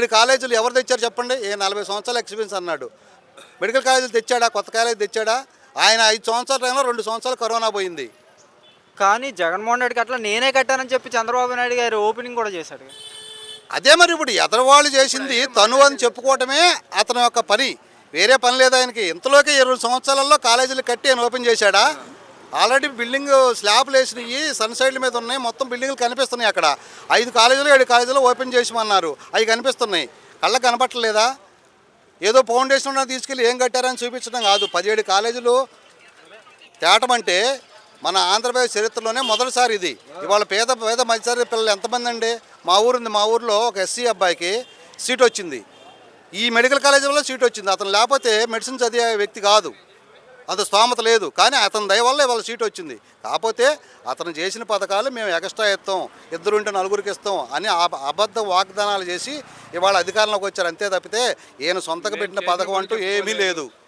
17 కాలేజీలు ఎవరు తెచ్చారు చెప్పండి? 40 సంవత్సరాల ఎక్స్పీరియన్స్ అన్నాడు. మెడికల్ కాలేజీలు తెచ్చాడా? కొత్త కాలేజీ తెచ్చాడా? ఆయన 5 సంవత్సరాల టైంలో 2 సంవత్సరాలు కరోనా పోయింది. కానీ జగన్మోహన్ రెడ్డికి అట్లా నేనే కట్టానని చెప్పి చంద్రబాబు నాయుడు గారు ఓపెనింగ్ కూడా చేశాడు. అదే మరి ఇప్పుడు ఎదరవాళ్ళు చేసింది తను అని చెప్పుకోవటమే అతని యొక్క పని. వేరే పని లేదు ఆయనకి. ఇంతలోకి 20 సంవత్సరాలలో కాలేజీలు కట్టి ఆయన ఓపెన్ చేశాడా? ఆల్రెడీ బిల్డింగ్ స్లాబ్లు వేసినవి సన్ సైడ్ల మీద ఉన్నాయి. మొత్తం బిల్డింగ్లు కనిపిస్తున్నాయి. అక్కడ 5 కాలేజీలు 7 కాలేజీలు ఓపెన్ చేసామన్నారు. అవి కనిపిస్తున్నాయి. కళ్ళకు కనపట్టలేదా? ఏదో ఫౌండేషన్ తీసుకెళ్ళి ఏం కట్టారని చూపించడం కాదు. 17 కాలేజీలు తేటమంటే మన ఆంధ్రప్రదేశ్ చరిత్రలోనే మొదటిసారి ఇది. ఇవాళ పేద మధ్యతరగతి పిల్లలు ఎంతమంది అండి? మా ఊరిలో ఒక ఎస్సీ అబ్బాయికి సీట్ వచ్చింది. ఈ మెడికల్ కాలేజీలో సీట్ వచ్చింది. అతను లేకపోతే మెడిసిన్ చదివే వ్యక్తి కాదు. అంత స్తోమత లేదు. కానీ అతని దయ వల్ల ఇవాళ సీట్ వచ్చింది. కాకపోతే అతను చేసిన పథకాలు మేము ఎక్స్ట్రా ఇస్తాం, 2 ఉంటే 4కి ఇస్తాం అని అబద్ధ వాగ్దానాలు చేసి ఇవాళ అధికారంలోకి వచ్చారు. అంతే తప్పితే ఈయన సొంతగా పెట్టిన పథకం అంటూ ఏమీ లేదు.